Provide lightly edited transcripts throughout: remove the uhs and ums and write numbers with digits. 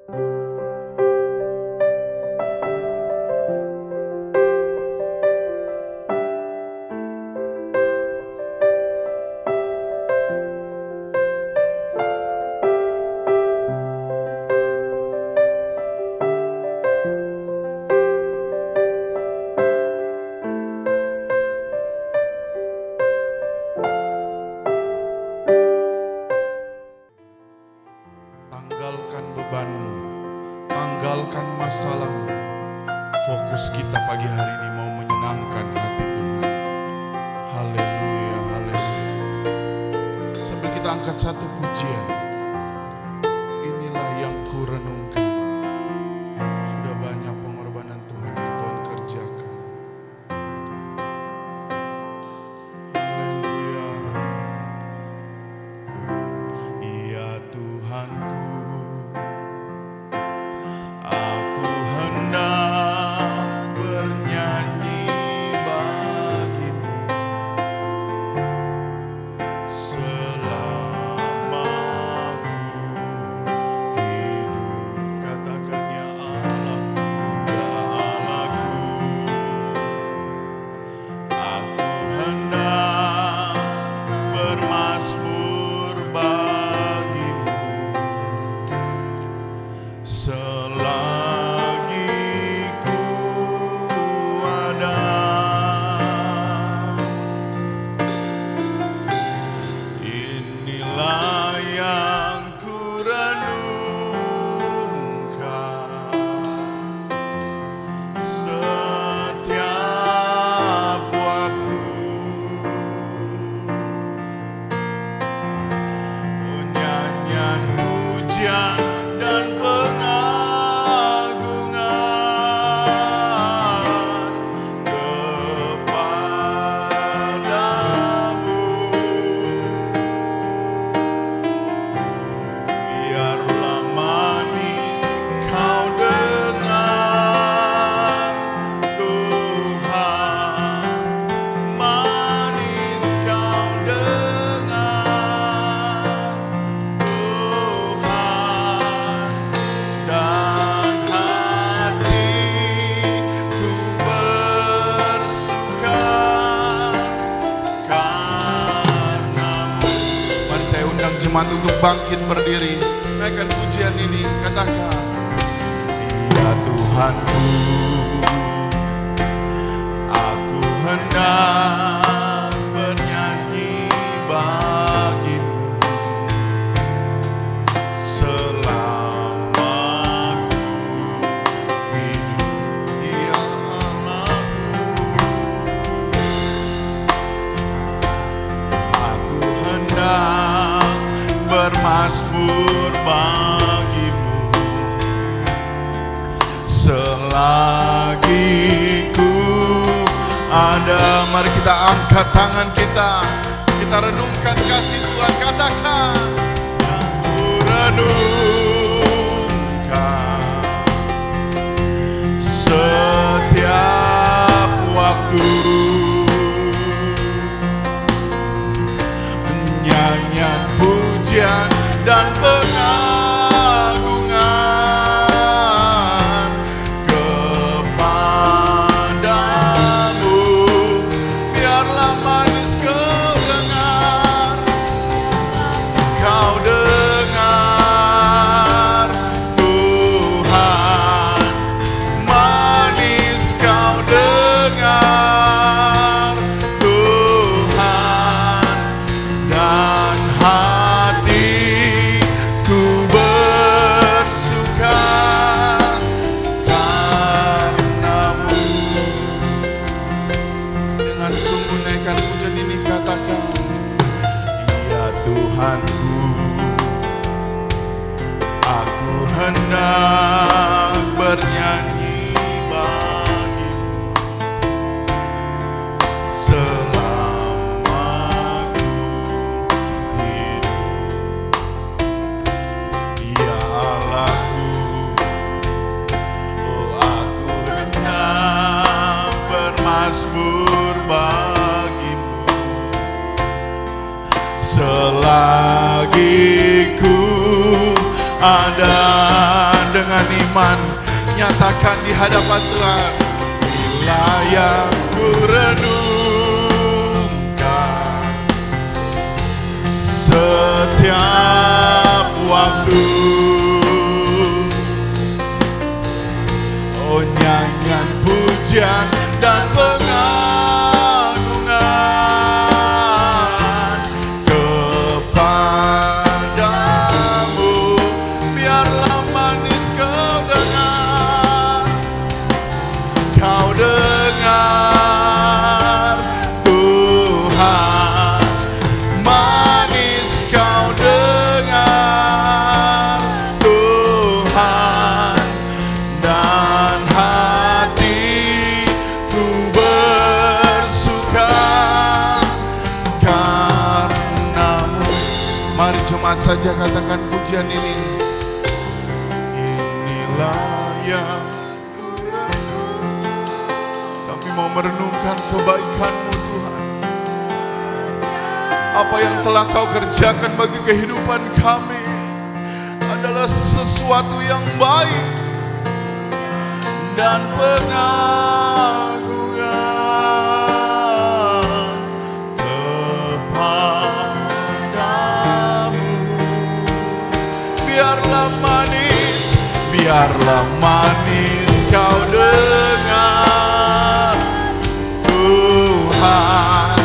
Tanggalkan bebanmu, tanggalkan masalahmu. Fokus kita pagi hari ini mau menyenangkan hati Tuhan. Haleluya, haleluya. Sambil kita angkat satu pujian. Inilah yang ku renungkan. Sudah banyak pengorbanan Tuhan yang Tuhan kerjakan. Haleluya. Ya Tuhanku, aku hendak bernyanyi bagimu selama aku hidup. Katakan ya Allahku, ya Allahku, aku hendak bermazmur bagimu selagi ku ada. Inilah yang ku renungkan setiap waktu. Nyanyian pujian dan pengagungan kepadamu. Biarlah manis kau dengar, Tuhan, manis kau dengar, Tuhan, dan hatiku bersuka karenamu. Mari saya undang jemaat untuk bangkit berdiri, naikkan pujian ini, katakan, ya Tuhanku, aku hendak bernyanyi bagimu selama aku hidup. Ya Allahku, aku hendak bermazmur bagimu selagi ku ada. Mari kita angkat tangan kita renungkan kasih Tuhan. Katakan, ku renungkan setiap waktu. Nyanyian pujian dan pengagungan kepadamu. Biarlah manis kau dengar, Tuhan, manis kau dengar, Tuhan, dan hatiku bersuka karenamu. Dengan sungguh naikkan pujian ini, katakan, ya Tuhanku, aku hendak bernyanyi bagimu selama aku hidup. Ya Allahku, oh aku hendak bermazmur bagimu selagi ku ada. dengan iman, nyatakan di hadapan Tuhan. Inilah yang ku renungkan setiap waktu. Oh, nyanyian pujian dan pengagungan kepadamu, biarlah manis kau dengar, Tuhan, manis kau dengar, Tuhan, dan hatiku bersuka karenamu. Mari jemaat saja katakan pujian ini. Inilah yang kami mau merenungkan kebaikan-Mu Tuhan. Apa yang telah Kau kerjakan bagi kehidupan kami adalah sesuatu yang baik dan pengagungan kepadamu. Biarlah manis kau dengar, Tuhan,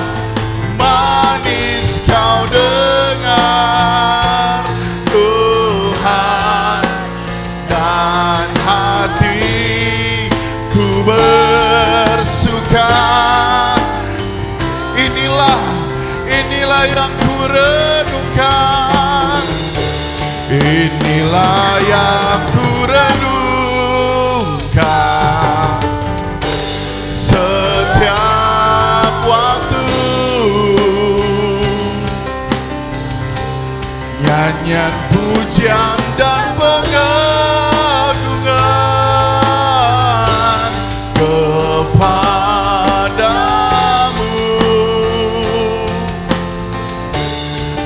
manis kau dengar, Tuhan, dan hatiku bersuka. Inilah yang ku renungkan, inilah yang ku renungkan setiap waktu. Nyanyian pujian dan pengagungan kepadamu,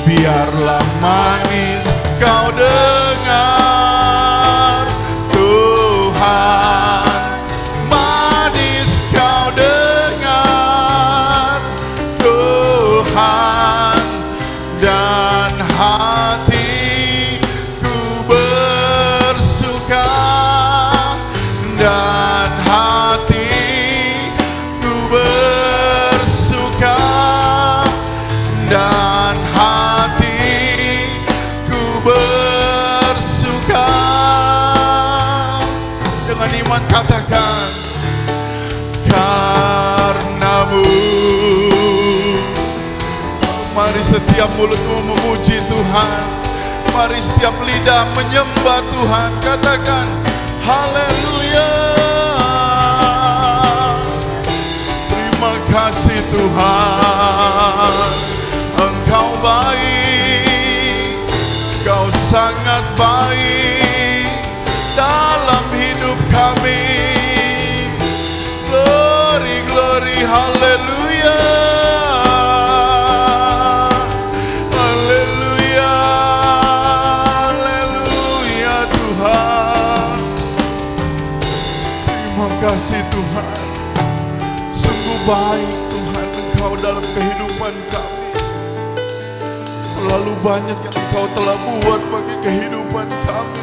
biarlah manis kau dengar, Tuhan, manis kau dengar, Tuhan, dan hatiku bersuka, dan hatiku bersuka, dan hatiku bersuka. Dengan iman katakan, karenamu. Mari setiap mulutmu memuji Tuhan, mari setiap lidah menyembah Tuhan. Katakan haleluya. Terima kasih Tuhan, Engkau baik, Engkau sangat baik dalam hidup kami. Glory, glory, haleluya. Haleluya, haleluya Tuhan. Terima kasih Tuhan. Sungguh baik Tuhan Engkau dalam kehidupan kami. Terlalu banyak yang Engkau telah buat bagi kehidupan kami.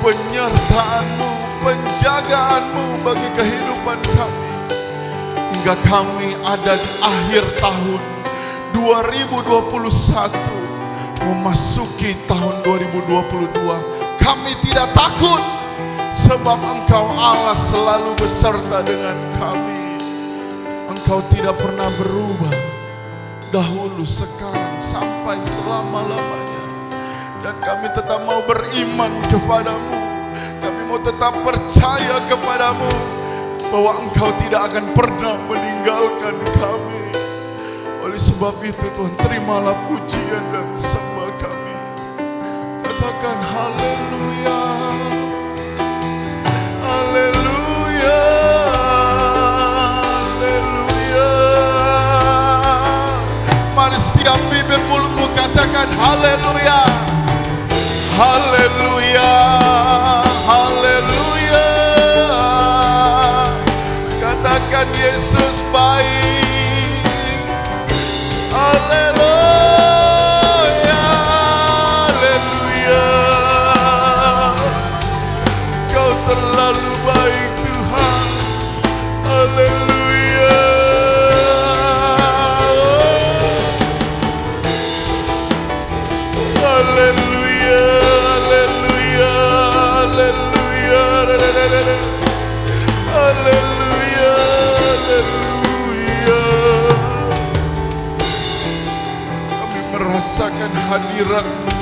Penyertaan-Mu, penjagaan-Mu bagi kehidupan kami. Hingga kami ada di akhir tahun 2021, memasuki tahun 2022. Kami tidak takut, sebab Engkau Allah selalu beserta dengan kami. Engkau tidak pernah berubah, dahulu, sekarang, sampai selama-lamanya. Dan kami tetap mau beriman kepadamu. Kami mau tetap percaya kepadamu, bahwa Engkau tidak akan pernah meninggalkan kami. Oleh sebab itu Tuhan, terimalah pujian dan sembah kami. Katakan haleluya, haleluya, haleluya. Mari setiap bibir mulutmu katakan haleluya, haleluya,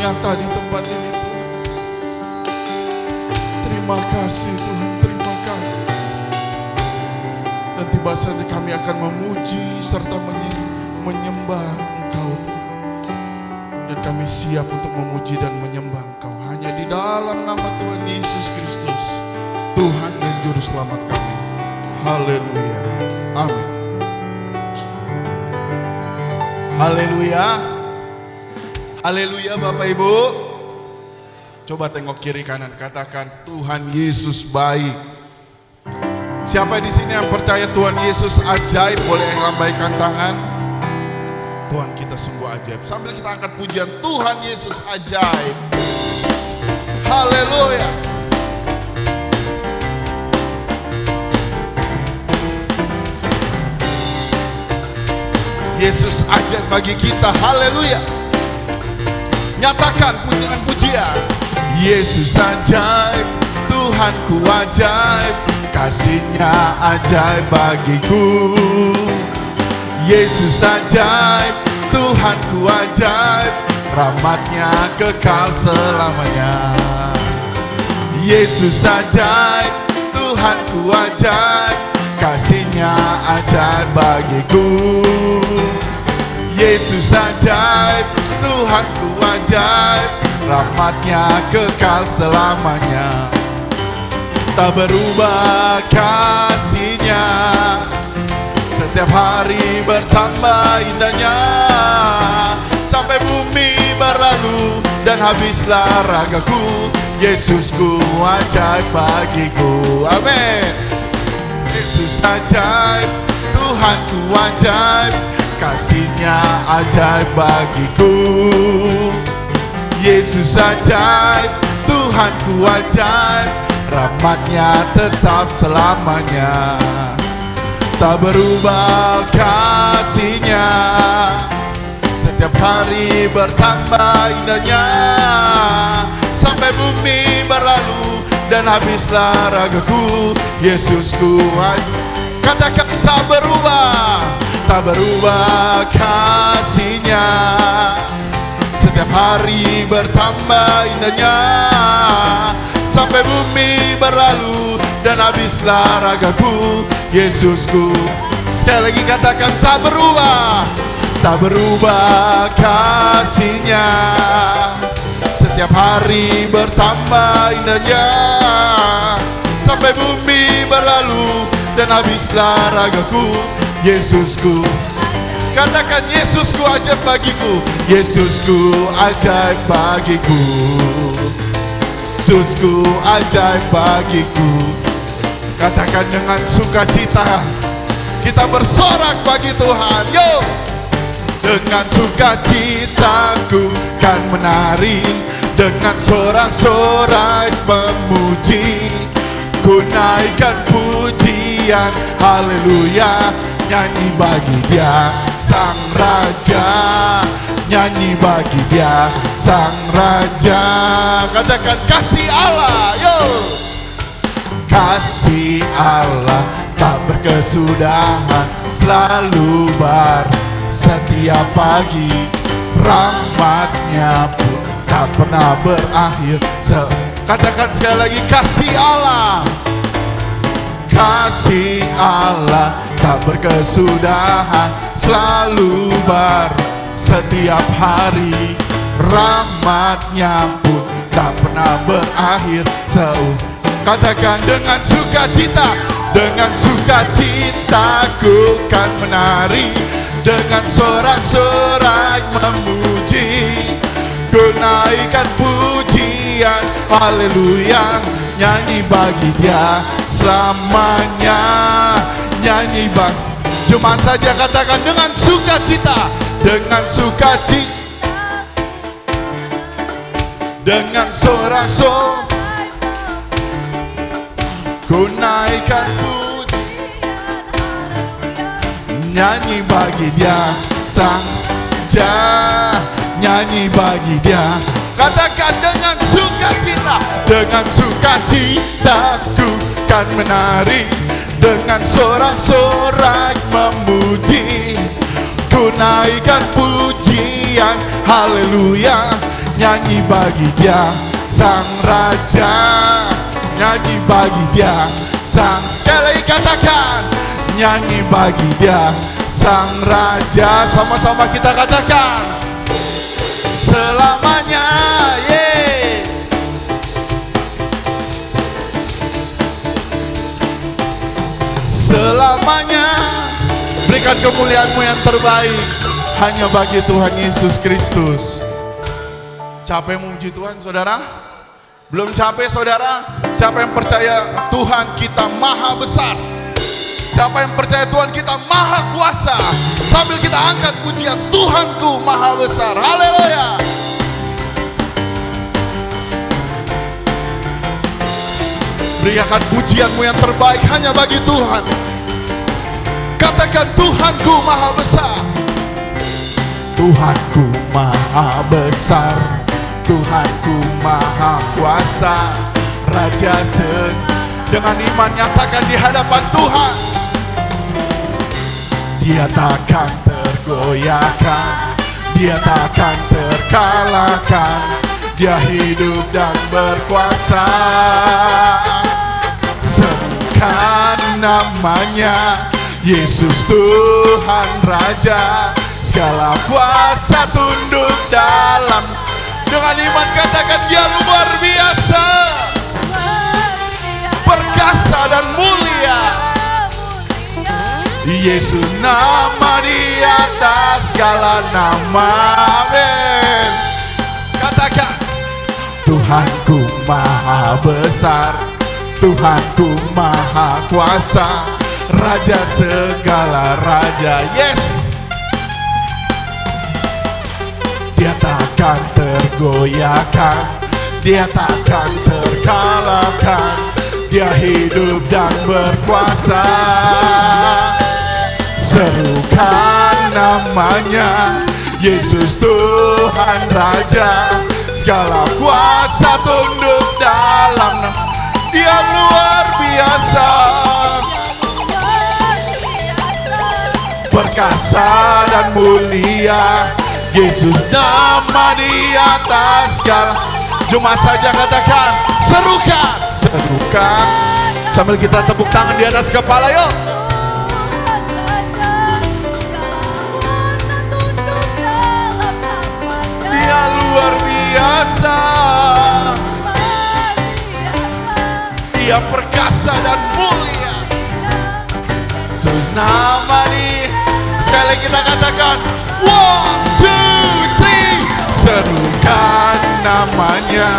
nyata di tempat ini Tuhan. Terima kasih Tuhan, terima kasih. Dan tiba saatnya kami akan memuji serta menyembah Engkau Tuhan. Dan kami siap untuk memuji dan menyembah Engkau hanya di dalam nama Tuhan Yesus Kristus, Tuhan dan Juru Selamat kami. Haleluya, amin. Haleluya, haleluya Bapak Ibu. Coba tengok kiri kanan, katakan Tuhan Yesus baik. Siapa di sini yang percaya Tuhan Yesus ajaib, boleh lambaikan tangan. Tuhan kita sungguh ajaib. Sambil kita angkat pujian, Tuhan Yesus ajaib. Haleluya. Yesus ajaib bagi kita, haleluya. Nyatakan pujian. Yesus ajaib, Tuhanku ajaib, kasih-Nya ajaib bagiku. Yesus ajaib, Tuhanku ajaib, rahmat-Nya kekal selamanya. Yesus ajaib, Tuhanku ajaib, kasih-Nya ajaib bagiku. Yesus ajaib, Tuhanku ajaib, rahmat-Nya kekal selamanya. Tak berubah kasih-Nya, setiap hari bertambah indahnya. Sampai bumi berlalu dan habislah ragaku, Yesusku ajaib bagiku. Amin. Yesus ajaib, Tuhanku ajaib, kasih-Nya ajaib bagiku. Yesus ajaib, Tuhanku ajaib, rahmat-Nya tetap selamanya. Tak berubah kasih-Nya, setiap hari bertambah indahnya. Sampai bumi berlalu dan habislah ragaku, Yesusku katakan tak berubah. Tak berubah kasih-Nya, setiap hari bertambah indahnya. Sampai bumi berlalu dan habislah ragaku, Yesusku. Sekali lagi katakan tak berubah. Tak berubah kasih-Nya, setiap hari bertambah indahnya. Sampai bumi berlalu dan habislah ragaku, Yesusku. Katakan Yesusku ajaib bagiku, Yesusku ajaib bagiku, Yesusku ajaib bagiku. Katakan dengan sukacita, kita bersorak bagi Tuhan. Yo, dengan sukacitaku kan menari, dengan sorak-sorak memuji. Ku naikkan pujian, haleluya, nyanyi bagi Dia Sang Raja, nyanyi bagi Dia Sang Raja. Katakan kasih Allah, yo. Kasih Allah tak berkesudahan, selalu setiap pagi. Rahmat-Nya pun tak pernah berakhir. Katakan sekali lagi, kasih Allah. Kasih Allah tak berkesudahan, selalu setiap hari. Rahmat-Nya pun tak pernah berakhir. Katakan dengan sukacita, dengan sukacitaku kan menari, dengan sorak-sorak memuji. Ku naikkan pujian, haleluya, nyanyi bagi Dia selamanya. Nyanyi bagi, cuma saja katakan dengan sukacita, dengan sukacita, dengan sorak-sorak. Ku naikkan pujian, nyanyi bagi Dia Sang Raja, nyanyi bagi Dia. Katakan dengan sukacita, dengan sukacitaku kan menari, dengan sorak-sorak memuji. Ku naikkan pujian, haleluya, nyanyi bagi Dia Sang Raja, nyanyi bagi Dia Sang, sekali lagi katakan, nyanyi bagi Dia Sang Raja. Sama-sama kita katakan, selamanya, yeay. Selamanya berikan kemuliaan-Mu yang terbaik hanya bagi Tuhan Yesus Kristus. Capek memuji Tuhan, saudara? Belum capek, saudara? Siapa yang percaya Tuhan kita maha besar? Siapa yang percaya Tuhan kita maha kuasa? Sambil kita angkat pujian, Tuhanku maha besar. Haleluya. Berikan pujian-Mu yang terbaik hanya bagi Tuhan. Katakan, Tuhanku maha besar. Tuhanku maha besar, Tuhanku maha kuasa, Raja dengan iman nyatakan di hadapan Tuhan. Dia takkan tergoyahkan, Dia takkan terkalahkan, Dia hidup dan berkuasa. Serukan namanya, Yesus Tuhan Raja, segala kuasa tunduk dalam. Dengan iman katakan, Dia luar biasa, perkasa dan mulia. Yesus nama di atas segala nama. Amin. Katakan, Tuhanku maha besar, Tuhanku maha kuasa, Raja segala raja. Yes. Dia takkan tergoyahkan, Dia takkan terkalahkan, Dia hidup dan berkuasa. Serukan namanya, Yesus Tuhan Raja, segala kuasa tunduk dalam. Dia luar biasa, perkasa dan mulia. Yesus nama di atas segala. Jemaat saja katakan, serukan, serukan. Sambil kita tepuk tangan di atas kepala, yuk. Dia luar biasa, Dia perkasa dan mulia. Yesus nama di. Sekali lagi kita katakan, 1, 2, 3. Serukan namanya,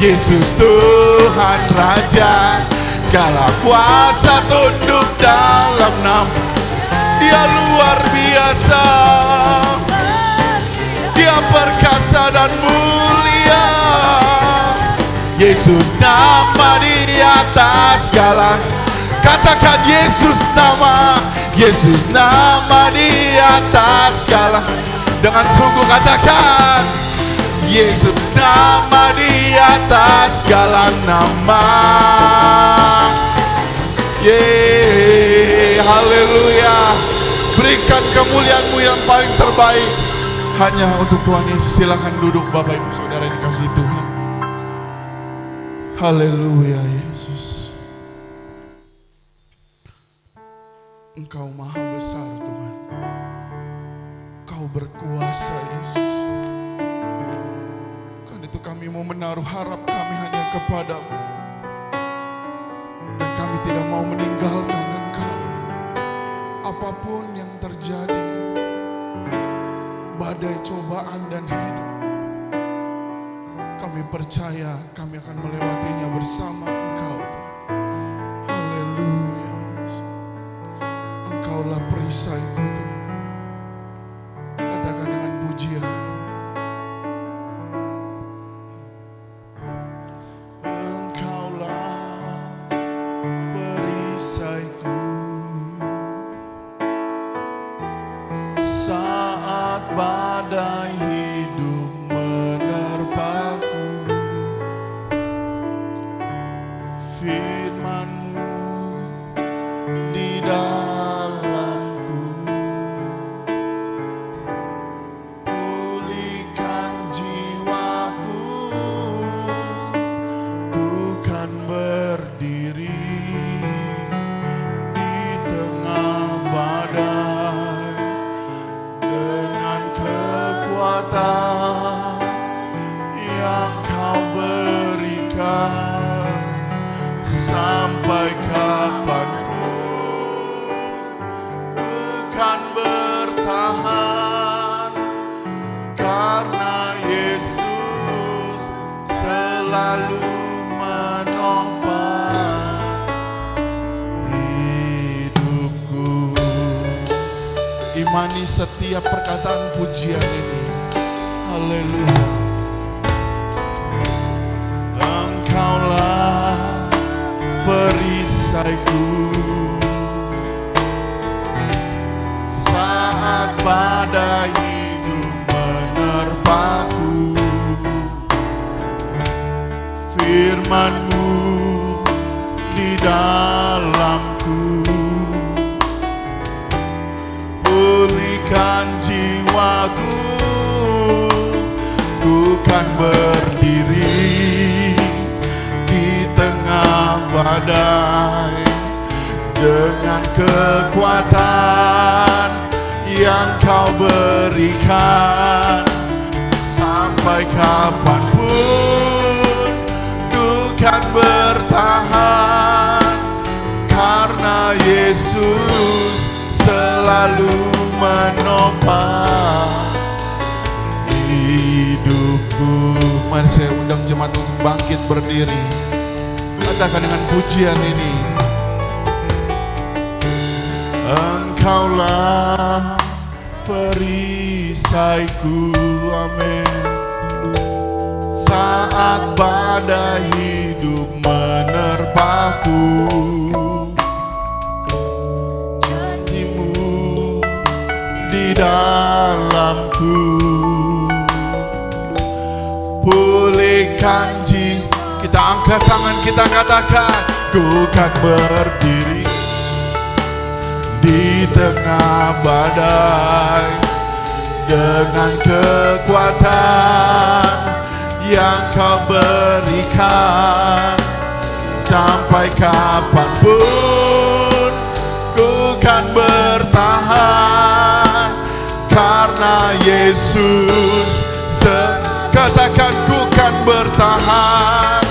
Yesus Tuhan Raja, segala kuasa tunduk dalam nama. Dia luar biasa, Dia perkasa dan mulia. Yesus nama di atas segala. Katakan, Yesus nama, Yesus nama di atas segala. Dengan sungguh katakan, Yesus nama di atas segala nama. Yeay, haleluya. Berikan kemuliaan-Mu yang paling terbaik hanya untuk Tuhan Yesus. Silakan duduk Bapak Ibu Saudara dikasihi Tuhan. Haleluya Yesus. Engkau maha besar Tuhan. Engkau berkuasa Yesus. Karena itu kami mau menaruh harap kami hanya kepadamu. Dan kami tidak mau meninggalkan Engkau. Apapun yang terjadi, badai cobaan dan hidup, kami percaya kami akan melewatinya bersama Engkau Tuhan. Haleluya Yesus. Engkaulah perisaiku Tuhan. Katakan dengan pujian. Engkaulah perisaiku saat badai hidup menerpaku. Firman-Mu di dalamku, pulihkan jiwa sampai kapanpun ku kan bertahan, karena Yesus selalu menopang hidupku. Imani setiap perkataan pujian ini. Haleluya. Engkaulah perisaiku saat badai hidup menerpaku. Firman-Mu di dalamku, pulihkan jiwaku. Ku kan berdiri di tengah badai dengan kekuatan yang Kau berikan. Sampai kapanpun ku kan bertahan, karena Yesus selalu menopang hidupku. Mari saya undang jemaat untuk bangkit berdiri. Katakan dengan pujian ini. Engkaulah perisaiku, amin. Saat badai hidup menerpaku, janji-Mu di dalamku, pulihkan jiwa. Kita angkat tangan, kita katakan, ku kan berdiri di tengah badai dengan kekuatan yang Kau berikan. Sampai kapanpun ku kan bertahan, karena Yesus katakan, ku kan bertahan.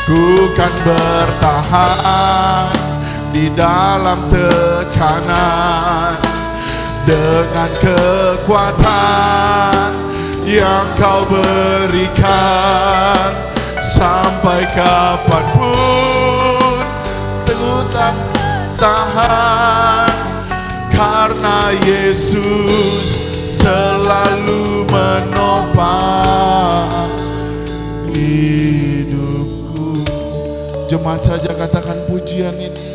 Ku kan bertahan di dalam tekanan dengan kekuatan yang Kau berikan. Sampai kapanpun teguh tahan, karena Yesus selalu menopang hidupku. Jemaat saja katakan pujian ini.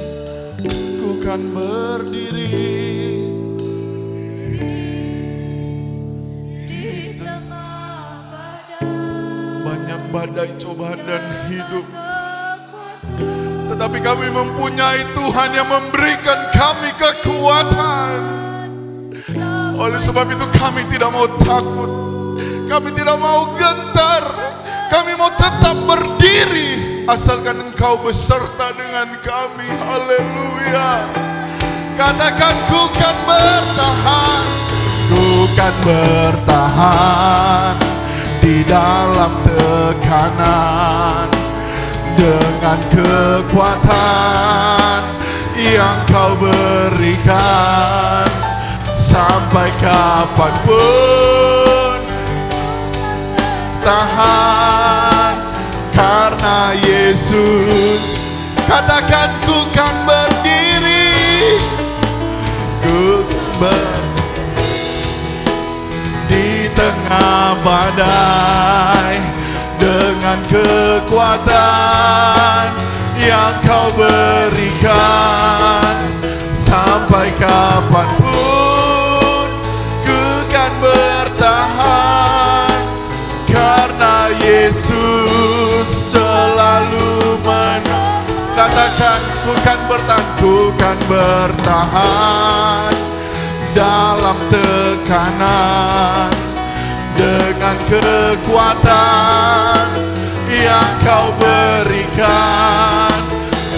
Ku kan berdiri di tengah badai. Banyak badai cobaan dan hidup, tetapi kami mempunyai Tuhan yang memberikan kami kekuatan. Oleh sebab itu kami tidak mau takut, kami tidak mau gentar, kami mau tetap berdiri asalkan Engkau beserta dengan kami. Haleluya. Katakan, ku kan bertahan, ku kan bertahan di dalam tekanan dengan kekuatan yang Kau berikan. Sampai kapanpun tahan, karena Yesus. Katakan, ku kan berdiri, ku di tengah badai dengan kekuatan yang Kau berikan. Sampai kapanpun ku kan bertahan, karena Yesus selalu menopang. Katakan, ku kan bertahan, ku kan bertahan dalam tekanan dengan kekuatan yang Kau berikan.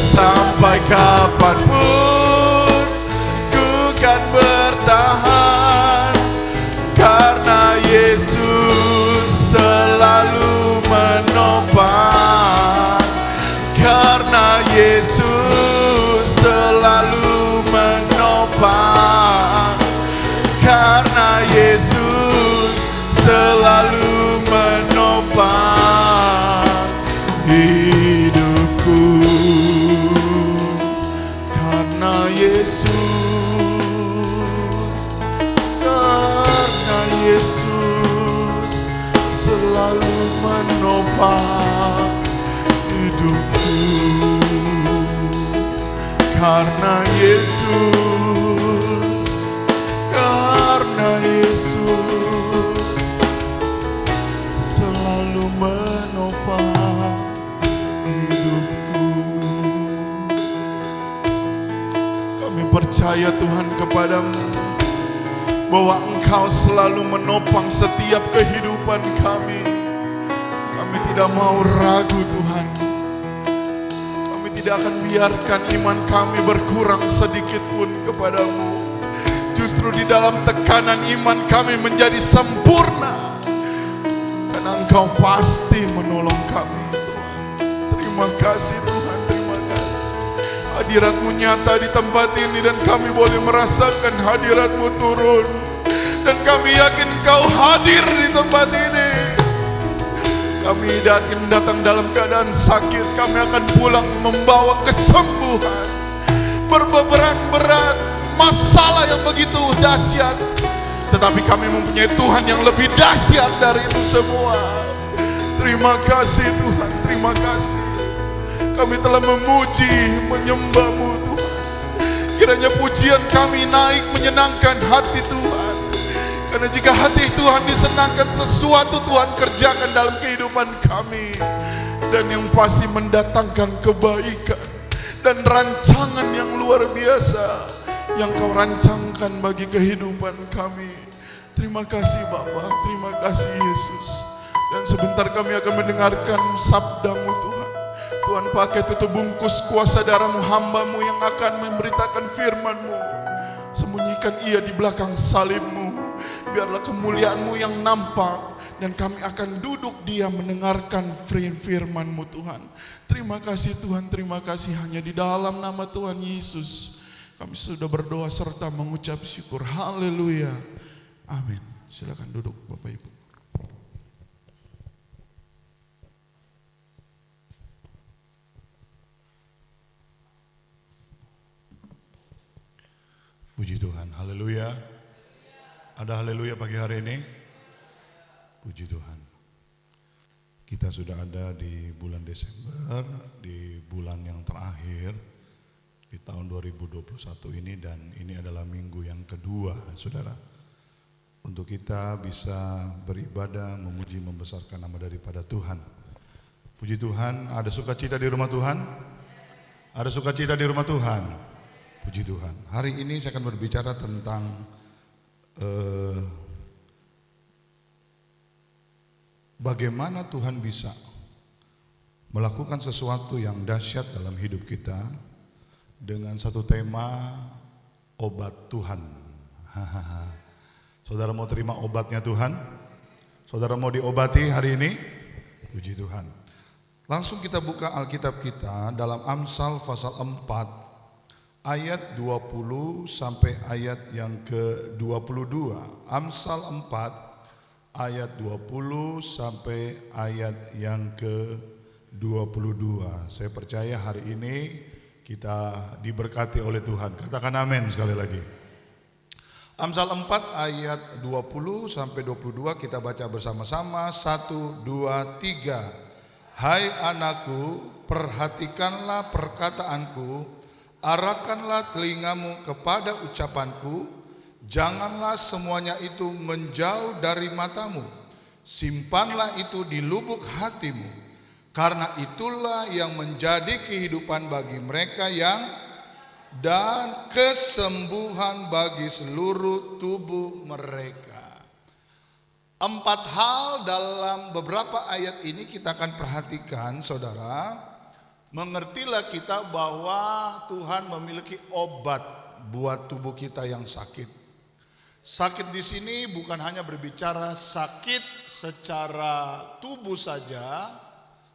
Sampai kapanpun ku kan bertahan, karena Yesus selalu menopang. Karena Karena Yesus selalu menopang, karena Yesus selalu menopang hidupku. Karena Yesus selalu menopang hidupku. Karena Yesus selalu menopang hidupku. Kami percaya Tuhan kepadamu, bahwa Engkau selalu menopang setiap kehidupan kami. Kami tidak mau ragu Tuhan. Kami tidak akan biarkan iman kami berkurang sedikit pun kepadamu. Justru di dalam tekanan iman kami menjadi sempurna, karena Engkau pasti menolong kami Tuhan. Terima kasih Tuhan, terima kasih. Hadirat-Mu nyata di tempat ini dan kami boleh merasakan hadirat-Mu turun. Dan kami yakin Engkau hadir di tempat ini. Kami yang datang dalam keadaan sakit, kami akan pulang membawa kesembuhan. Berbeban berat, masalah yang begitu dahsyat, tetapi kami mempunyai Tuhan yang lebih dahsyat dari itu semua. Terima kasih Tuhan, terima kasih. Kami telah memuji, menyembah-Mu Tuhan. Kiranya pujian kami naik menyenangkan hati Tuhan. Karena jika hati Tuhan disenangkan, sesuatu Tuhan kerjakan dalam kehidupan kami. Dan yang pasti mendatangkan kebaikan dan rancangan yang luar biasa yang Kau rancangkan bagi kehidupan kami. Terima kasih Bapa, terima kasih Yesus. Dan sebentar kami akan mendengarkan sabda-Mu Tuhan. Tuhan pakai tutup bungkus kuasa darah-Mu, hamba-Mu yang akan memberitakan firman-Mu. Sembunyikan ia di belakang salib-Mu. Biarlah kemuliaan-Mu yang nampak, dan kami akan duduk diam mendengarkan firman-Mu Tuhan. Terima kasih Tuhan, terima kasih. Hanya di dalam nama Tuhan Yesus kami sudah berdoa serta mengucap syukur. Haleluya. Amin. Silakan duduk Bapak Ibu. Puji Tuhan. Haleluya. Ada haleluya pagi hari ini? Puji Tuhan. Kita sudah ada di bulan Desember, di bulan yang terakhir di tahun 2021 ini, dan ini adalah minggu yang kedua, Saudara, untuk kita bisa beribadah, memuji, membesarkan nama daripada Tuhan. Puji Tuhan. Ada sukacita di rumah Tuhan? Ada sukacita di rumah Tuhan? Puji Tuhan. Hari ini saya akan berbicara tentang bagaimana Tuhan bisa melakukan sesuatu yang dahsyat dalam hidup kita dengan satu tema obat Tuhan. Saudara mau terima obatnya Tuhan? Saudara mau diobati hari ini? Puji Tuhan. Langsung kita buka Alkitab kita dalam Amsal pasal 4 ayat 20 sampai ayat yang ke-22. Amsal 4 ayat 20 sampai ayat yang ke-22. Saya percaya hari ini kita diberkati oleh Tuhan. Katakan amin sekali lagi. Amsal 4 ayat 20 sampai 22 kita baca bersama-sama. 1, 2, 3. Hai anakku, perhatikanlah perkataanku, arahkanlah telingamu kepada ucapanku, janganlah semuanya itu menjauh dari matamu, simpanlah itu di lubuk hatimu, karena itulah yang menjadi kehidupan bagi mereka yang, dan kesembuhan bagi seluruh tubuh mereka. 4 hal dalam beberapa ayat ini kita akan perhatikan, Saudara. Mengertilah kita bahwa Tuhan memiliki obat buat tubuh kita yang sakit. Sakit di sini bukan hanya berbicara sakit secara tubuh saja,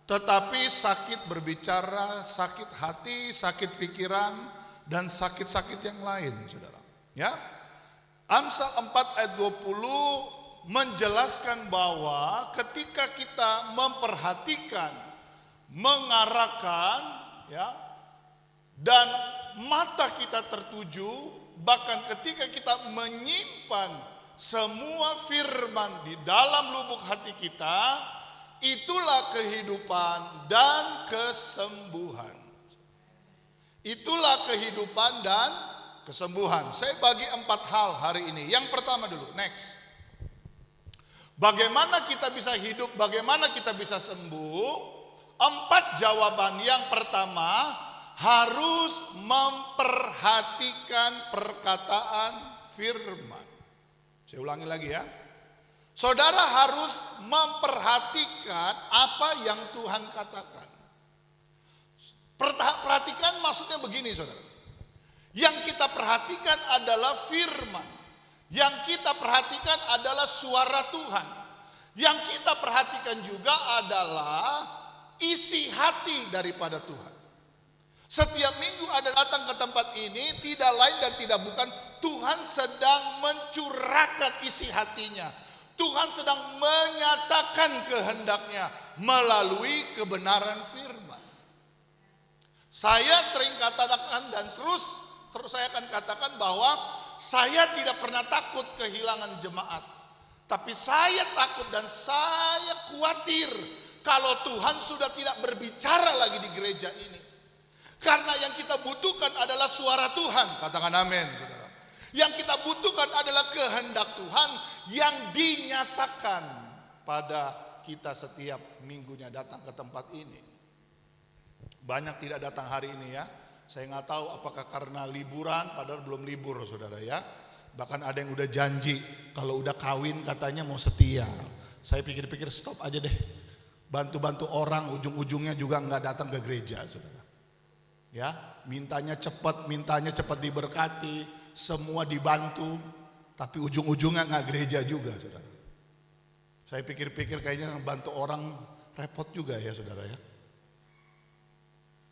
tetapi sakit berbicara, sakit hati, sakit pikiran, dan sakit-sakit yang lain, saudara. Ya, Amsal 4 ayat 20 menjelaskan bahwa ketika kita memperhatikan, mengarahkan, ya, dan mata kita tertuju, bahkan ketika kita menyimpan semua firman di dalam lubuk hati kita, itulah kehidupan dan kesembuhan. Itulah kehidupan dan kesembuhan. Saya bagi 4 hal hari ini. Yang pertama dulu, next. Bagaimana kita bisa hidup, bagaimana kita bisa sembuh? 4 jawaban. Yang pertama, harus memperhatikan perkataan firman. Saya ulangi lagi ya. Saudara harus memperhatikan apa yang Tuhan katakan. Perhatikan maksudnya begini, saudara. Yang kita perhatikan adalah firman. Yang kita perhatikan adalah suara Tuhan. Yang kita perhatikan juga adalah isi hati daripada Tuhan. Setiap minggu Anda datang ke tempat ini, tidak lain dan tidak bukan Tuhan sedang mencurahkan isi hatinya. Tuhan sedang menyatakan kehendaknya melalui kebenaran firman. Saya sering katakan dan terus saya akan katakan bahwa saya tidak pernah takut kehilangan jemaat. Tapi saya takut dan saya khawatir kalau Tuhan sudah tidak berbicara lagi di gereja ini. Karena yang kita butuhkan adalah suara Tuhan. Katakan amin, saudara. Yang kita butuhkan adalah kehendak Tuhan yang dinyatakan pada kita setiap minggunya datang ke tempat ini. Banyak tidak datang hari ini ya. Saya nggak tahu apakah karena liburan, padahal belum libur, saudara ya. Bahkan ada yang udah janji kalau udah kawin katanya mau setia. Saya pikir-pikir stop aja deh. Bantu-bantu orang, ujung-ujungnya juga nggak datang ke gereja, saudara. Ya, mintanya cepat diberkati, semua dibantu, tapi ujung-ujungnya nggak gereja juga, saudara. Saya pikir-pikir kayaknya bantu orang repot juga ya, saudara ya.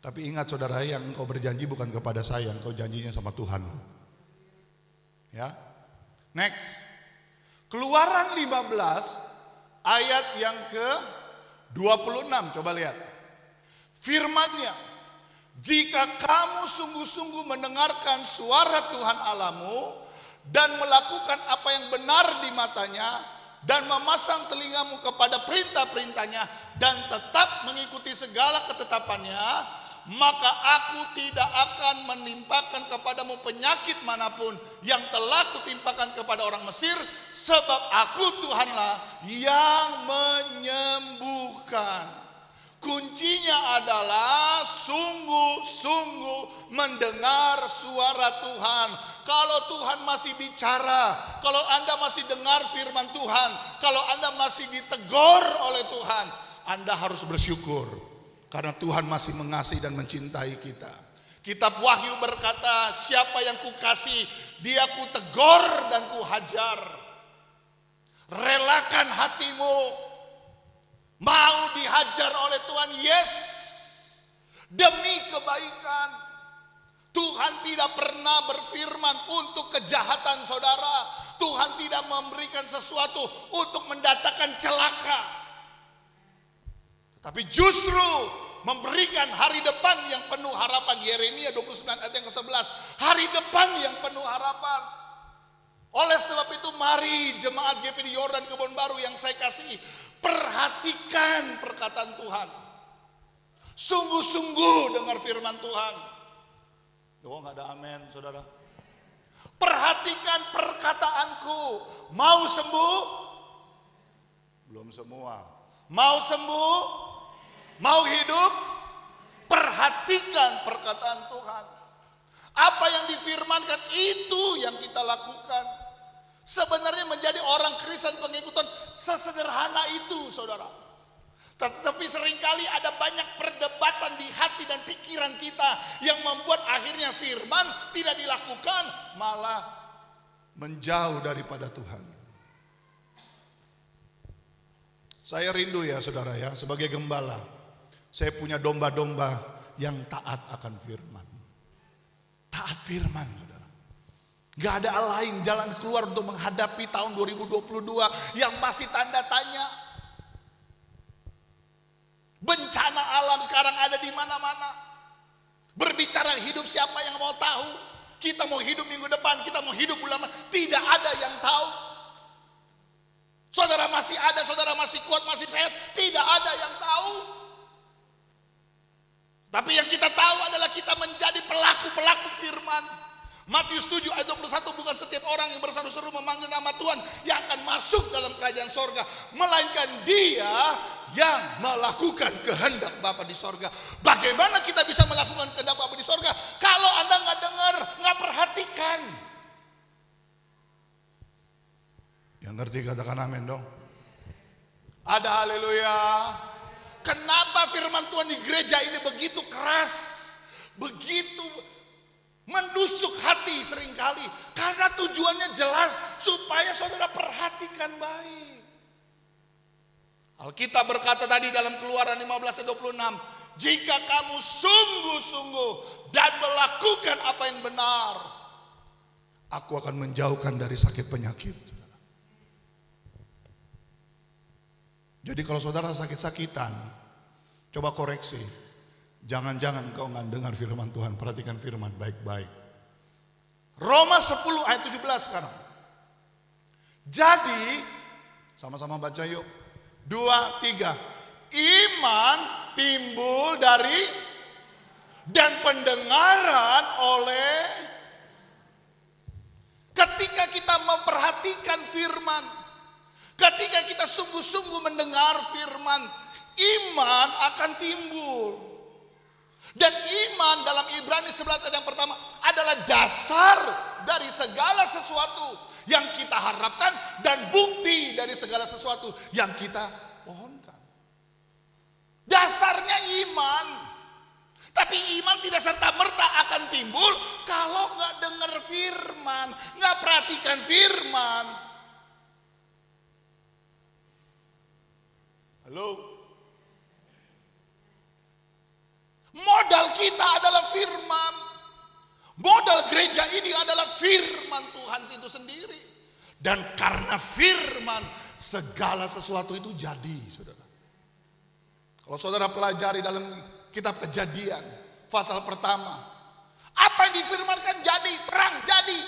Tapi ingat, saudara, yang engkau berjanji bukan kepada saya, engkau janjinya sama Tuhan. Ya. Next. Keluaran 15 ayat yang ke-26, coba lihat. Firman-Nya, jika kamu sungguh-sungguh mendengarkan suara Tuhan Allahmu dan melakukan apa yang benar di matanya dan memasang telingamu kepada perintah-perintahnya dan tetap mengikuti segala ketetapannya, maka aku tidak akan menimpakan kepadamu penyakit manapun yang telah kutimpakan kepada orang Mesir, sebab aku Tuhanlah yang menyembuhkan. Kuncinya adalah sungguh-sungguh mendengar suara Tuhan. Kalau Tuhan masih bicara, kalau Anda masih dengar firman Tuhan, kalau Anda masih ditegur oleh Tuhan, Anda harus bersyukur. Karena Tuhan masih mengasihi dan mencintai kita. Kitab Wahyu berkata, siapa yang kukasih, dia kutegur dan kuhajar. Relakan hatimu. Mau dihajar oleh Tuhan, yes. Demi kebaikan. Tuhan tidak pernah berfirman untuk kejahatan, saudara. Tuhan tidak memberikan sesuatu untuk mendatangkan celaka. Tapi justru memberikan hari depan yang penuh harapan. Yeremia 29 ayat yang ke-11. Hari depan yang penuh harapan. Oleh sebab itu mari jemaat GPD Yordan Kebon Baru yang saya kasih, perhatikan perkataan Tuhan. Sungguh-sungguh dengar firman Tuhan. Oh, nggak ada amin, saudara. Perhatikan perkataanku. Mau sembuh? Belum semua. Mau sembuh? Mau hidup? Perhatikan perkataan Tuhan. Apa yang difirmankan itu yang kita lakukan. Sebenarnya menjadi orang Kristen pengikutan sesederhana itu, saudara. Tetapi seringkali ada banyak perdebatan di hati dan pikiran kita yang membuat akhirnya firman tidak dilakukan, malah menjauh daripada Tuhan. Saya rindu ya, saudara ya, sebagai gembala. Saya punya domba-domba yang taat akan firman. Taat firman, saudara. Gak ada lain jalan keluar untuk menghadapi tahun 2022 yang masih tanda tanya. Bencana alam sekarang ada di mana-mana. Berbicara hidup, siapa yang mau tahu? Kita mau hidup minggu depan, kita mau hidup bulan depan, tidak ada yang tahu. Saudara masih ada, saudara masih kuat, masih sehat, tidak ada yang tahu. Tapi yang kita tahu adalah kita menjadi pelaku-pelaku firman. Matius 7 ayat 21, bukan setiap orang yang berseru-seru memanggil nama Tuhan yang akan masuk dalam kerajaan sorga, melainkan dia yang melakukan kehendak Bapa di sorga. Bagaimana kita bisa melakukan kehendak Bapa di sorga kalau Anda nggak dengar, nggak perhatikan? Yang ngerti katakan amin dong. Ada haleluya. Kenapa firman Tuhan di gereja ini begitu keras, begitu menusuk hati seringkali? Karena tujuannya jelas, supaya saudara perhatikan baik. Alkitab berkata tadi dalam Keluaran 15 ayat 26, jika kamu sungguh-sungguh dan melakukan apa yang benar, aku akan menjauhkan dari sakit penyakit. Jadi kalau saudara sakit-sakitan, coba koreksi. Jangan-jangan kau nggak dengar firman Tuhan. Perhatikan firman baik-baik. Roma 10 ayat 17 sekarang. Jadi, sama-sama baca yuk. 2, 3. Iman timbul dari dan pendengaran oleh. Ketika kita memperhatikan firman, ketika kita sungguh-sungguh mendengar firman, iman akan timbul. Dan iman dalam Ibrani 11 ayat yang pertama adalah dasar dari segala sesuatu yang kita harapkan dan bukti dari segala sesuatu yang kita pohonkan. Dasarnya iman. Tapi iman tidak serta-merta akan timbul kalau nggak dengar firman, nggak perhatikan firman. Halo? Modal kita adalah firman. Modal gereja ini adalah firman Tuhan itu sendiri. Dan karena firman, segala sesuatu itu jadi, saudara. Kalau saudara pelajari dalam kitab Kejadian, pasal pertama, apa yang difirmankan jadi, terang jadi,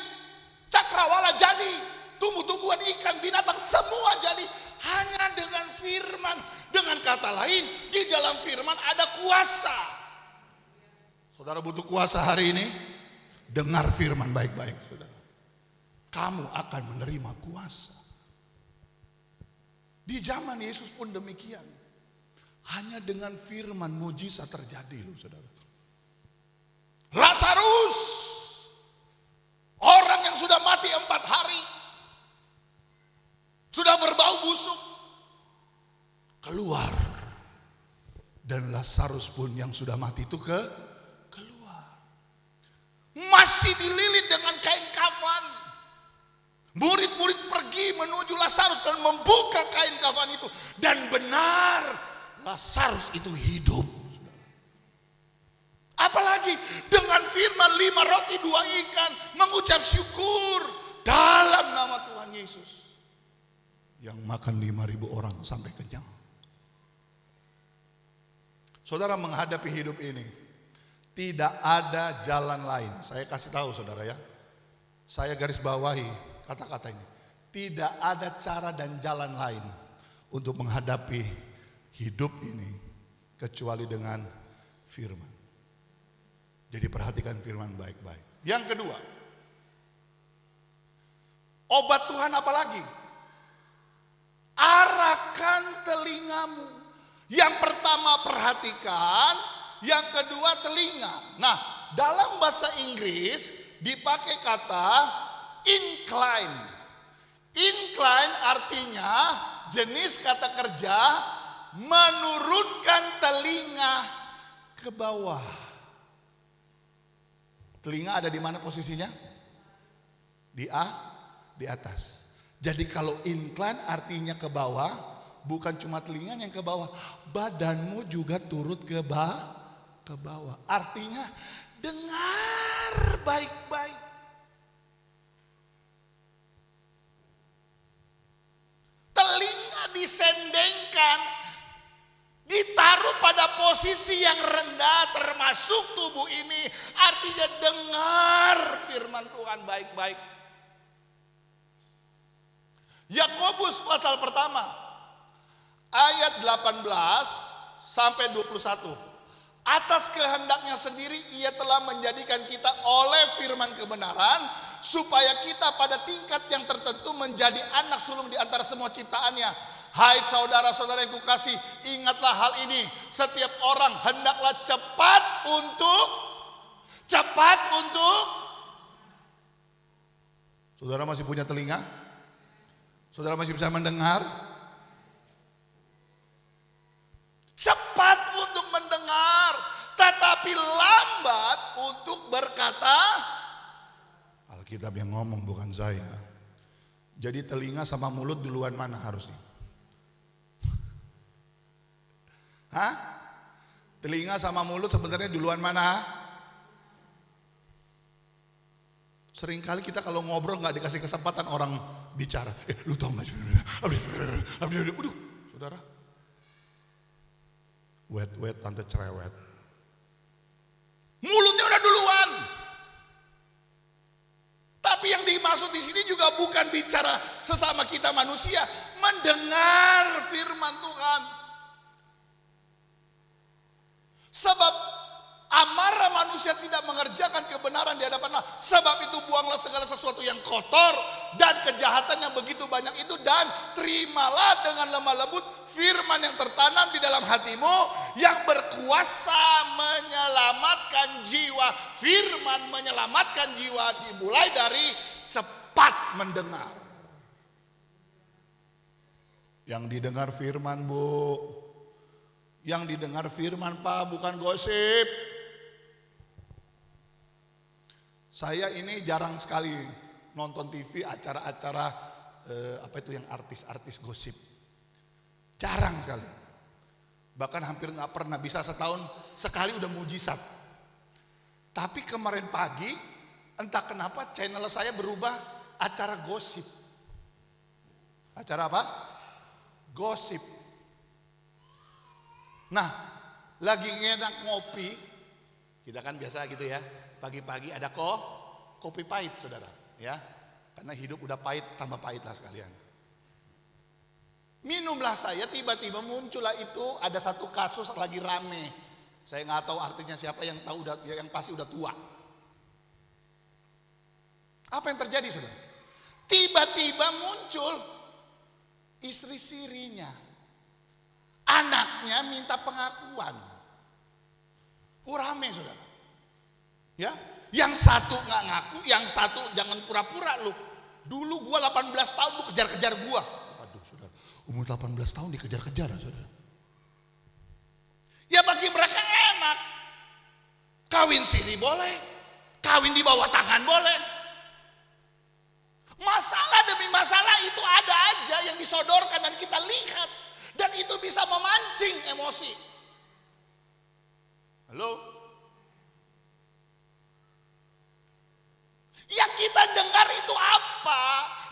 cakrawala jadi, tumbuh-tumbuhan, ikan, binatang, semua jadi. Hanya dengan firman. Dengan kata lain, di dalam firman ada kuasa. Saudara butuh kuasa hari ini? Dengar firman baik-baik, saudara. Kamu akan menerima kuasa. Di zaman Yesus pun demikian. Hanya dengan firman mujizat terjadi loh, saudara. Lazarus, orang yang sudah mati 4 hari, sudah berbau busuk, keluar. Dan Lazarus pun yang sudah mati itu keluar. Masih dililit dengan kain kafan. Murid-murid pergi menuju Lazarus dan membuka kain kafan itu. Dan benar, Lazarus itu hidup. Apalagi dengan firman 5 roti 2 ikan, mengucap syukur dalam nama Tuhan Yesus. Yang makan 5.000 orang sampai kenyang. Saudara menghadapi hidup ini, tidak ada jalan lain. Saya kasih tahu saudara ya. Saya garis bawahi kata-kata ini. Tidak ada cara dan jalan lain untuk menghadapi hidup ini kecuali dengan firman. Jadi perhatikan firman baik-baik. Yang kedua, obat Tuhan apa lagi? Arahkan telingamu. Yang pertama perhatikan, yang kedua telinga. Nah, dalam bahasa Inggris dipakai kata incline. Incline artinya jenis kata kerja menurunkan telinga ke bawah. Telinga ada di mana posisinya? Di atas. Jadi kalau incline artinya ke bawah, bukan cuma telinganya yang ke bawah, badanmu juga turut ke bawah. Artinya dengar baik-baik. Telinga disendengkan, ditaruh pada posisi yang rendah termasuk tubuh ini. Artinya dengar firman Tuhan baik-baik. Yakobus pasal pertama ayat 18 sampai 21. Atas kehendaknya sendiri ia telah menjadikan kita oleh firman kebenaran, supaya kita pada tingkat yang tertentu menjadi anak sulung di antara semua ciptaannya. Hai saudara-saudara yang kukasih, ingatlah hal ini. Setiap orang hendaklah cepat untuk Saudara masih punya telinga? Saudara masih bisa mendengar? Cepat untuk mendengar, tetapi lambat untuk berkata. Alkitab yang ngomong, bukan saya. Jadi telinga sama mulut duluan mana harusnya? Hah? Telinga sama mulut sebenarnya duluan mana? Seringkali kita kalau ngobrol nggak dikasih kesempatan orang bicara. Lu tahu nggak? Udah, saudara. Wet tante cerewet. Mulutnya udah duluan. Tapi yang dimaksud di sini juga bukan bicara sesama kita manusia, mendengar firman Tuhan. Sebab amarah manusia tidak mengerjakan kebenaran di hadapan Allah. Sebab itu buanglah segala sesuatu yang kotor dan kejahatan yang begitu banyak itu, dan terimalah dengan lemah lembut firman yang tertanam di dalam hatimu, yang berkuasa menyelamatkan jiwa. Firman menyelamatkan jiwa dimulai dari cepat mendengar. Yang didengar firman, Bu. Yang didengar firman, Pak, bukan gosip. Saya ini jarang sekali nonton TV acara-acara apa itu yang artis-artis gosip. Jarang sekali. Bahkan hampir nggak pernah, bisa setahun sekali udah mujizat. Tapi kemarin pagi entah kenapa channel saya berubah acara gosip. Acara apa? Gosip. Nah, lagi enak ngopi, kita kan biasa gitu ya, pagi-pagi ada kopi pahit, saudara, ya, karena hidup udah pahit, tambah pahit lah sekalian. Minumlah saya, tiba-tiba muncullah itu, ada satu kasus lagi rame. Saya nggak tahu artinya, siapa yang tahu, yang pasti udah tua. Apa yang terjadi, saudara? Tiba-tiba muncul istri sirinya. Anaknya minta pengakuan. Rame, saudara. Ya, yang satu nggak ngaku, yang satu jangan pura-pura lu. Dulu gua 18 tahun lu kejar-kejar gua. Waduh, saudara. Umur 18 tahun dikejar-kejar, saudara. Ya bagi mereka enak. Kawin siri boleh, kawin di bawah tangan boleh. Masalah demi masalah itu ada aja yang disodorkan dan kita lihat. Dan itu bisa memancing emosi. Halo? Yang kita dengar itu apa?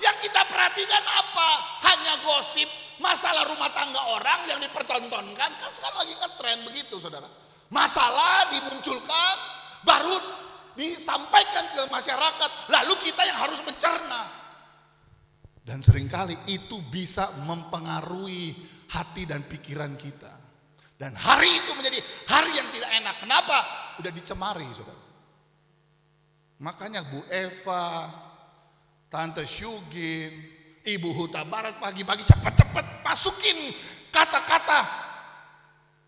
Yang kita perhatikan apa? Hanya gosip, masalah rumah tangga orang yang dipertontonkan. Kan sekarang lagi ngetren begitu, saudara. Masalah dimunculkan, baru disampaikan ke masyarakat. Lalu kita yang harus mencerna. Dan seringkali itu bisa mempengaruhi hati dan pikiran kita. Dan hari itu menjadi hari yang tidak enak. Kenapa? Udah dicemari, saudara. Makanya Bu Eva, Tante Syugin, Ibu Huta Barat pagi-pagi cepat-cepat masukin kata-kata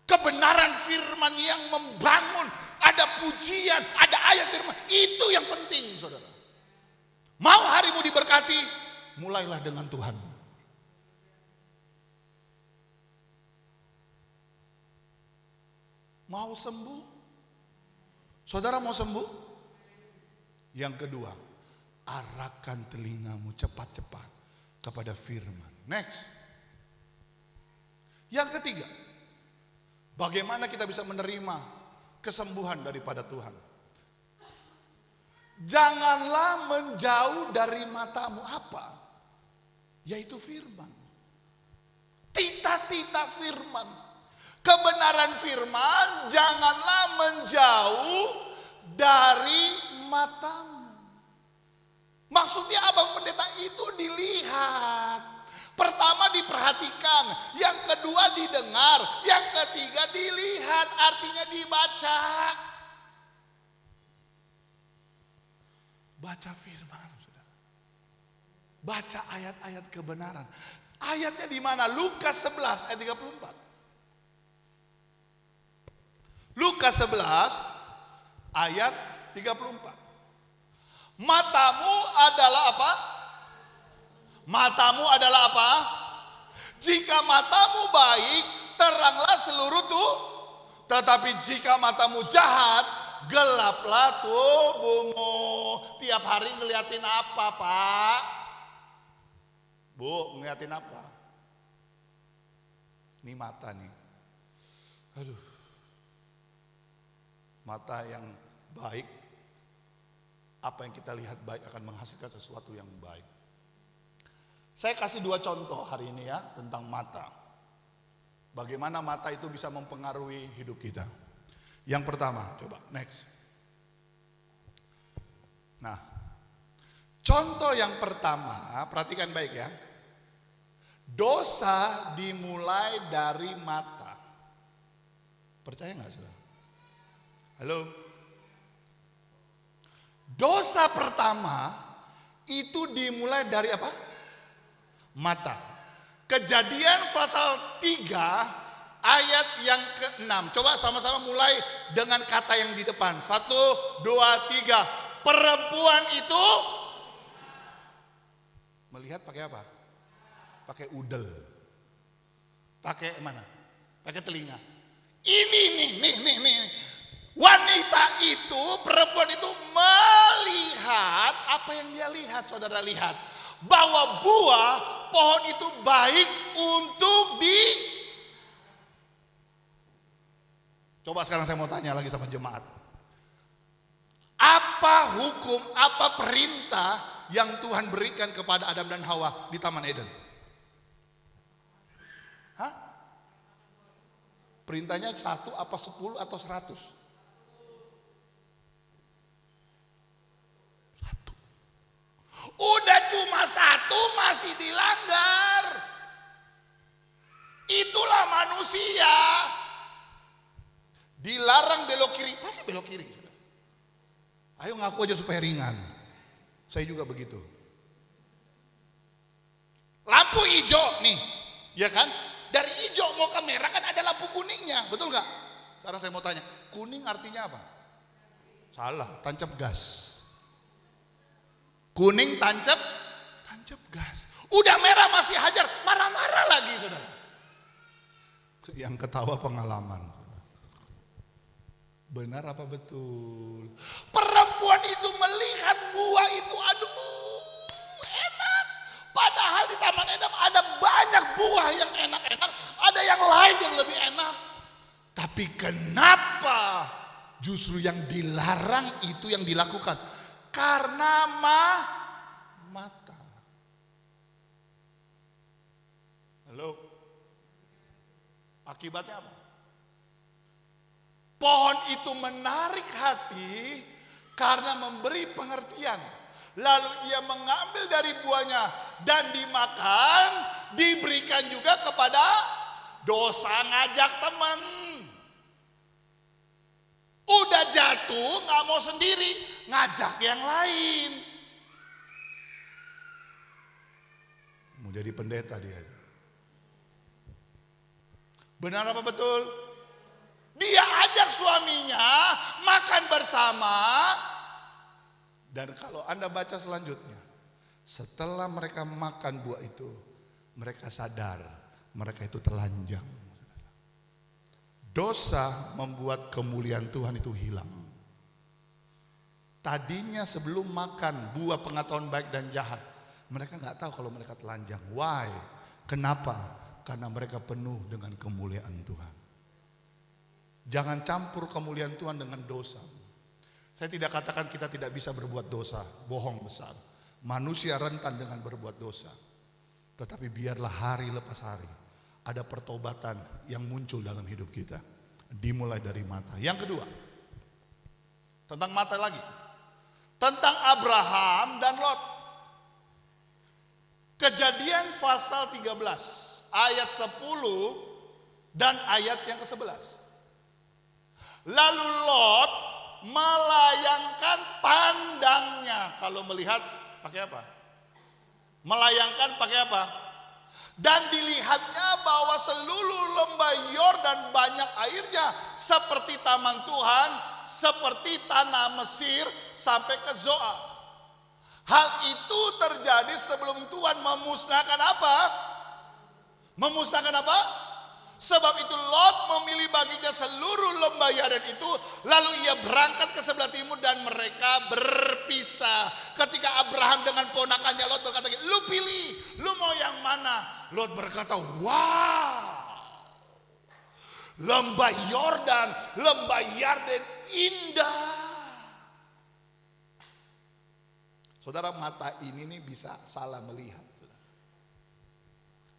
kebenaran firman yang membangun. Ada pujian, ada ayat firman. Itu yang penting, saudara. Mau harimu diberkati, mulailah dengan Tuhan. Mau sembuh? Saudara mau sembuh? Yang kedua, arahkan telingamu cepat-cepat kepada firman. Next. Yang ketiga, bagaimana kita bisa menerima kesembuhan daripada Tuhan? Janganlah menjauh dari matamu apa? Yaitu firman. Tita-tita firman. Kebenaran firman janganlah menjauh dari matamu. Maksudnya apa pendeta? Itu dilihat. Pertama diperhatikan, yang kedua didengar, yang ketiga dilihat, artinya dibaca. Baca firman, saudara. Baca ayat-ayat kebenaran. Ayatnya di mana? Lukas 11 ayat 34. Lukas 11 ayat 34. Matamu adalah apa? Matamu adalah apa? Jika matamu baik, teranglah seluruh tubuh. Tetapi jika matamu jahat, gelaplah tubuhmu. Tiap hari ngeliatin apa, Pak? Bu, ngeliatin apa? Ini mata nih. Aduh. Mata yang baik, apa yang kita lihat baik akan menghasilkan sesuatu yang baik. Saya kasih 2 contoh hari ini ya tentang mata. Bagaimana mata itu bisa mempengaruhi hidup kita. Yang pertama, coba next. Nah, contoh yang pertama, perhatikan baik ya. Dosa dimulai dari mata. Percaya nggak saudara? Halo? Dosa pertama itu dimulai dari apa? Mata. Kejadian pasal 3 ayat yang ke-6. Coba sama-sama mulai dengan kata yang di depan. 1, 2, 3. Perempuan itu melihat pakai apa? Pakai udel. Pakai mana? Pakai telinga. Ini nih. Wanita itu, perempuan itu melihat apa yang dia lihat, saudara lihat. Bahwa buah pohon itu baik untuk Coba sekarang saya mau tanya lagi sama jemaat. Apa hukum, apa perintah yang Tuhan berikan kepada Adam dan Hawa di Taman Eden? Hah? Perintahnya 1 apa 10 atau 100? Udah cuma 1 masih dilanggar. Itulah manusia. Dilarang belok kiri, pasti belok kiri. Ayo ngaku aja supaya ringan. Saya juga begitu. Lampu hijau nih, ya kan? Dari hijau mau ke merah kan ada lampu kuningnya, betul gak? Sekarang saya mau tanya, kuning artinya apa? Salah, tancap gas. Kuning tancap gas. Udah merah masih hajar, marah-marah lagi saudara. Yang ketawa pengalaman. Benar apa betul? Perempuan itu melihat buah itu, aduh enak. Padahal di Taman Eden ada banyak buah yang enak-enak, ada yang lain yang lebih enak. Tapi kenapa justru yang dilarang itu yang dilakukan? Karena mata. Halo? Akibatnya apa? Pohon itu menarik hati karena memberi pengertian. Lalu ia mengambil dari buahnya dan dimakan, diberikan juga kepada dosa ngajak teman. Udah jatuh gak mau sendiri, ngajak yang lain. Mau jadi pendeta dia. Benar apa betul? Dia ajak suaminya makan bersama. Dan kalau Anda baca selanjutnya, setelah mereka makan buah itu, mereka sadar mereka itu telanjang. Dosa membuat kemuliaan Tuhan itu hilang. Tadinya sebelum makan buah pengetahuan baik dan jahat, mereka nggak tahu kalau mereka telanjang. Why? Kenapa? karena mereka penuh dengan kemuliaan Tuhan. Jangan campur kemuliaan Tuhan dengan dosa. Saya tidak katakan kita tidak bisa berbuat dosa, bohong besar. Manusia rentan dengan berbuat dosa. Tetapi biarlah hari lepas hari ada pertobatan yang muncul dalam hidup kita. Dimulai dari mata. Yang kedua, tentang mata lagi. Tentang Abraham dan Lot. Kejadian pasal 13 ayat 10 dan ayat yang ke-11. Lalu Lot melayangkan pandangnya. Kalau melihat pakai apa? Melayangkan pakai apa? Dan dilihatnya bahwa seluruh lembah Yordan banyak airnya seperti taman Tuhan, seperti tanah Mesir sampai ke Zoar. Hal itu terjadi sebelum Tuhan memusnahkan apa? Memusnahkan apa? Sebab itu Lot memilih baginya seluruh lembah Yordan itu, lalu ia berangkat ke sebelah timur dan mereka berpisah. Ketika Abraham dengan ponakannya Lot berkata, "Lu pilih, lu mau yang mana?" Lot berkata, "Wow, lembah Yordan, lembah Yordan indah." Saudara, mata ini nih bisa salah melihat.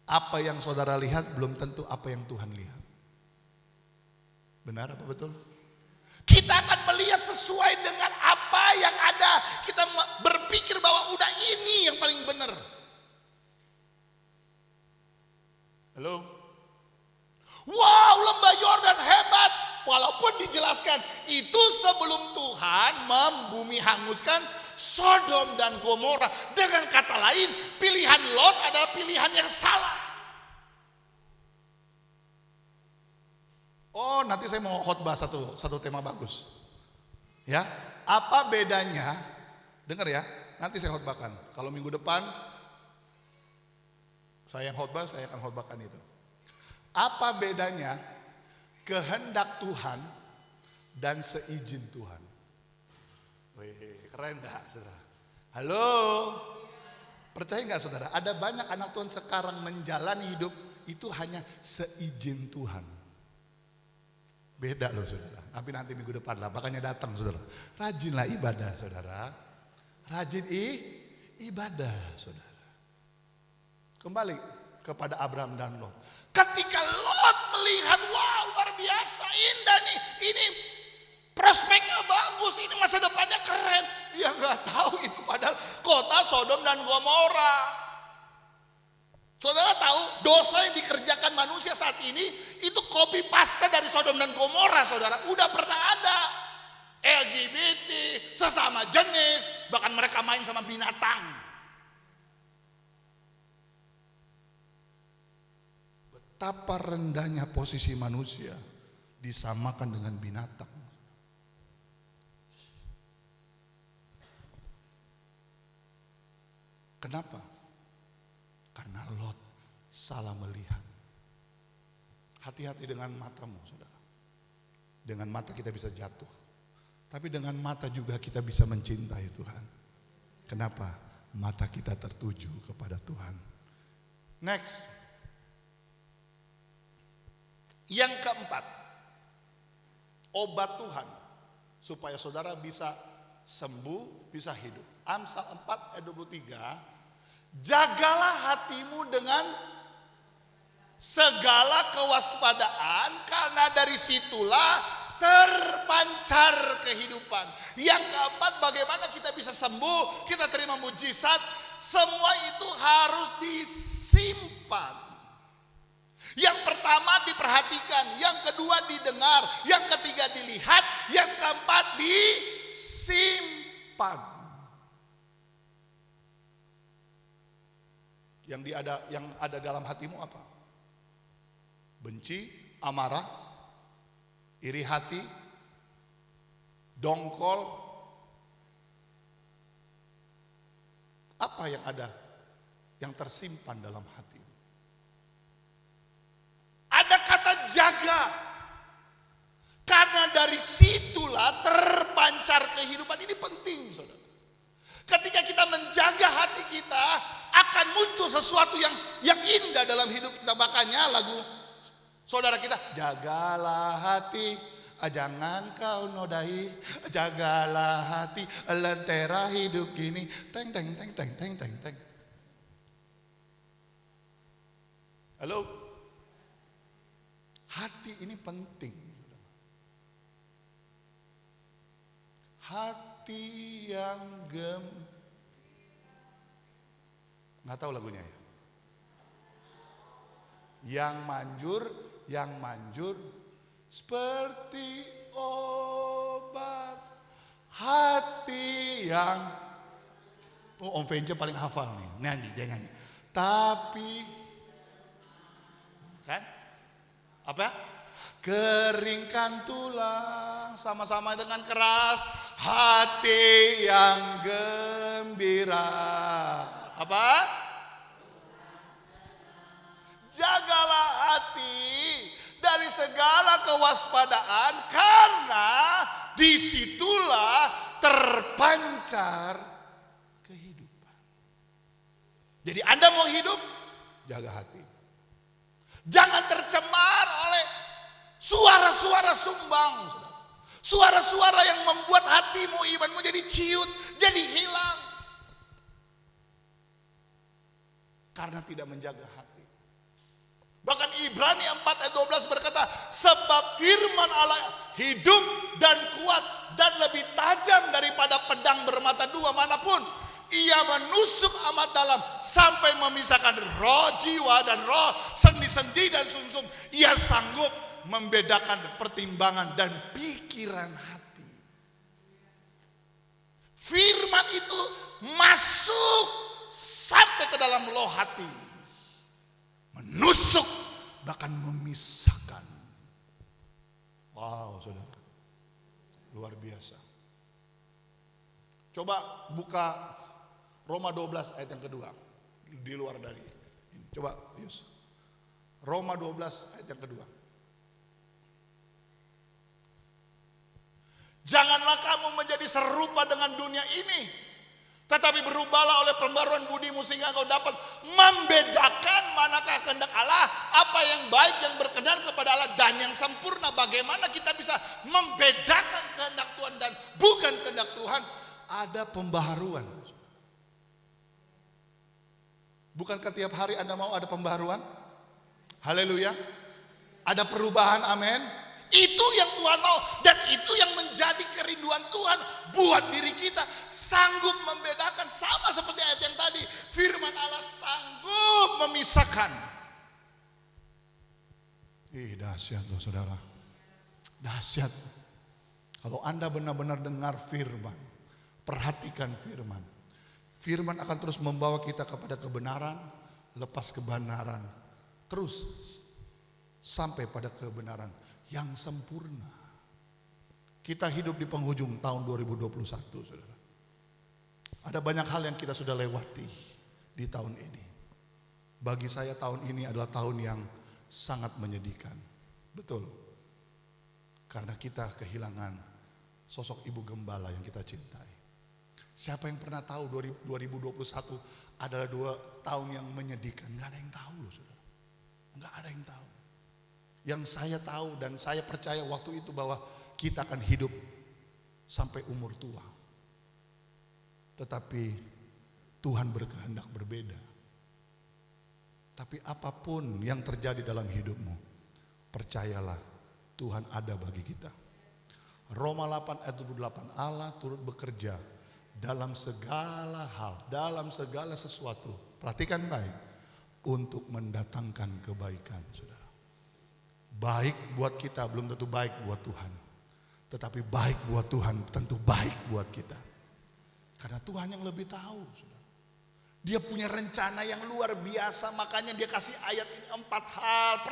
Apa yang saudara lihat belum tentu apa yang Tuhan lihat. Benar apa betul? Kita akan melihat sesuai dengan apa yang ada. Kita berpikir bahwa udah ini yang paling benar. Halo? Wow, lembah Yordan hebat. Walaupun dijelaskan itu sebelum Tuhan membumi hanguskan Sodom dan Gomora. Dengan kata lain, pilihan Lot adalah pilihan yang salah. Oh, nanti saya mau khotbah satu tema bagus. Ya, apa bedanya? Dengar ya, nanti saya khotbahkan. Kalau minggu depan saya yang khotbah, saya akan khotbahkan itu. Apa bedanya kehendak Tuhan dan seizin Tuhan? Wih, keren gak saudara? Halo, percaya gak saudara? Ada banyak anak Tuhan sekarang menjalani hidup itu hanya seizin Tuhan. Beda loh saudara. Tapi nanti minggu depan lah, makanya datang saudara. Rajinlah ibadah saudara. Rajin ibadah saudara. Kembali kepada Abraham dan Lot. Ketika Lot melihat, wow luar biasa, indah nih, ini prospeknya bagus, ini masa depannya keren. Dia nggak tahu itu padahal kota Sodom dan Gomora. Saudara tahu dosa yang dikerjakan manusia saat ini itu copy paste dari Sodom dan Gomora, saudara. Udah pernah ada LGBT, sesama jenis, bahkan mereka main sama binatang. Betapa rendahnya posisi manusia disamakan dengan binatang. Kenapa? Karena Lot salah melihat. Hati-hati dengan matamu, saudara. Dengan mata kita bisa jatuh. Tapi dengan mata juga kita bisa mencintai Tuhan. Kenapa? Mata kita tertuju kepada Tuhan. Next. Yang keempat. Obat Tuhan. Supaya saudara bisa sembuh, bisa hidup. Amsal 4 ayat 23. Jagalah hatimu dengan segala kewaspadaan, karena dari situlah terpancar kehidupan. Yang keempat, bagaimana kita bisa sembuh, kita terima mujizat, semua itu harus disimpan. Yang pertama diperhatikan, yang kedua didengar, yang ketiga dilihat, yang keempat disimpan. Yang ada dalam hatimu apa? Benci, amarah, iri hati, dongkol. Apa yang ada yang tersimpan dalam hati? Ada kata jaga. Karena dari situlah terpancar kehidupan. Ini penting, saudara. Ketika kita menjaga hati kita, akan muncul sesuatu yang indah dalam hidup kita. Makanya lagu saudara kita, jagalah hati, jangan kau nodai, jagalah hati, lentera hidup ini, teng teng teng teng teng teng teng. Halo, hati ini penting. Hati yang nggak tahu lagunya ya. Yang manjur seperti obat, hati yang Om Venja paling hafal nih, dia nyanyi. Tapi kan apa? Keringkan tulang sama-sama dengan keras, hati yang gembira. Apa? Jagalah hati dari segala kewaspadaan, karena disitulah terpancar kehidupan. Jadi Anda mau hidup, jaga hati. Jangan tercemar oleh suara-suara sumbang, suara-suara yang membuat hatimu, imanmu jadi ciut, jadi hilang. Karena tidak menjaga hati. Bahkan Ibrani 4 ayat 12 berkata, sebab firman Allah hidup dan kuat dan lebih tajam daripada pedang bermata dua manapun. Ia menusuk amat dalam sampai memisahkan roh, jiwa dan roh, sendi-sendi dan sumsum. Ia sanggup membedakan pertimbangan dan pikiran hati. Firman itu masuk sampai ke dalam loh hati, menusuk bahkan memisahkan. Wow, saudara, luar biasa. Coba buka Roma 12 ayat yang kedua, di luar dari ini. Coba Yus, Roma 12 ayat yang kedua. Janganlah kamu menjadi serupa dengan dunia ini, tetapi berubahlah oleh pembaruan budimu sehingga kau dapat membedakan manakah kehendak Allah, apa yang baik, yang berkenan kepada Allah dan yang sempurna. Bagaimana kita bisa membedakan kehendak Tuhan dan bukan kehendak Tuhan? Ada pembaharuan. Bukankah tiap hari Anda mau ada pembaharuan? Haleluya. Ada perubahan, amin. Itu yang Tuhan mau, dan itu yang menjadi kerinduan Tuhan buat diri kita. Sanggup membedakan, sama seperti ayat yang tadi. Firman Allah sanggup memisahkan. Dahsyat loh saudara. Dahsyat. Kalau Anda benar-benar dengar firman, perhatikan firman. Firman akan terus membawa kita kepada kebenaran, lepas kebenaran, terus sampai pada kebenaran yang sempurna. Kita hidup di penghujung tahun 2021, saudara. Ada banyak hal yang kita sudah lewati di tahun ini. Bagi saya tahun ini adalah tahun yang sangat menyedihkan. Betul. Karena kita kehilangan sosok ibu gembala yang kita cintai. Siapa yang pernah tahu 2021 adalah 2 tahun yang menyedihkan? Gak ada yang tahu loh saudara. Gak ada yang tahu. Yang saya tahu dan saya percaya waktu itu bahwa kita akan hidup sampai umur tua. Tetapi Tuhan berkehendak berbeda. Tapi apapun yang terjadi dalam hidupmu, percayalah Tuhan ada bagi kita. Roma 8 ayat 28, Allah turut bekerja dalam segala hal, dalam segala sesuatu. Perhatikan baik, untuk mendatangkan kebaikan, saudara. Baik buat kita belum tentu baik buat Tuhan. Tetapi baik buat Tuhan tentu baik buat kita. Karena Tuhan yang lebih tahu, saudara. Dia punya rencana yang luar biasa, makanya dia kasih ayat ini 4 hal.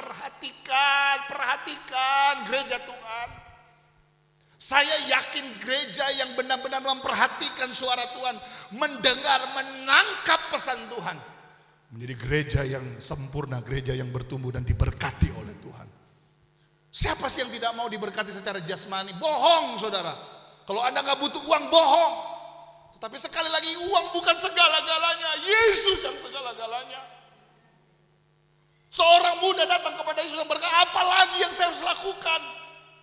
Perhatikan gereja Tuhan. Saya yakin gereja yang benar-benar memperhatikan suara Tuhan, mendengar, menangkap pesan Tuhan, menjadi gereja yang sempurna, gereja yang bertumbuh dan diberkati oleh Tuhan. Siapa sih yang tidak mau diberkati secara jasmani? Bohong saudara. Kalau Anda gak butuh uang, bohong. Tapi sekali lagi uang bukan segala-galanya, Yesus yang segala-galanya. Seorang muda datang kepada Yesus dan berkata, apa lagi yang saya harus lakukan?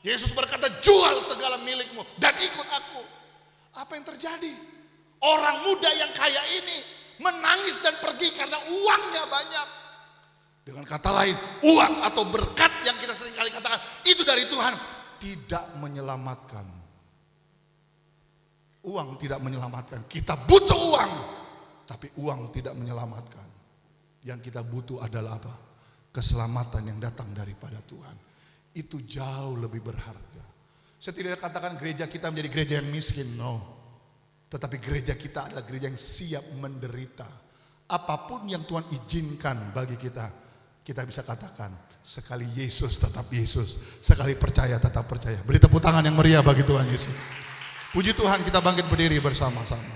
Yesus berkata, jual segala milikmu dan ikut aku. Apa yang terjadi? Orang muda yang kaya ini menangis dan pergi karena uangnya banyak. Dengan kata lain, uang atau berkat yang kita sering kali katakan itu dari Tuhan tidak menyelamatkan. Uang tidak menyelamatkan. Kita butuh uang, tapi uang tidak menyelamatkan. Yang kita butuh adalah apa? Keselamatan yang datang daripada Tuhan. Itu jauh lebih berharga. Saya tidak katakan gereja kita menjadi gereja yang miskin, no. Tetapi gereja kita adalah gereja yang siap menderita. Apapun yang Tuhan izinkan bagi kita, kita bisa katakan, sekali Yesus tetap Yesus, sekali percaya tetap percaya. Beri tepuk tangan yang meriah bagi Tuhan Yesus. Puji Tuhan, kita bangkit berdiri bersama-sama.